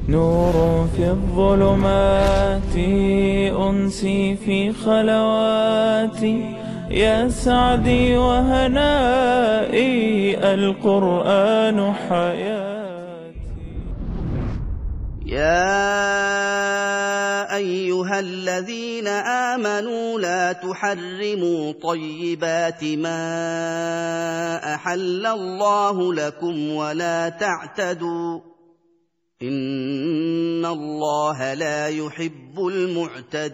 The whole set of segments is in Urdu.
نور في الظلمات أنسي في خلواتي يا سعدي وهنائي القرآن حياتي. يا أيها الذين آمنوا لا تحرموا طيبات ما أحل الله لكم ولا تعتدوا إن الله لا يحب المعتدين.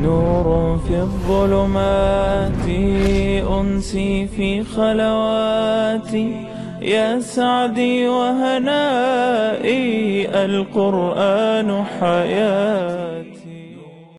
نور في الظلمات أنسي في خلواتي يا سعدي وهنائي القرآن حياتي.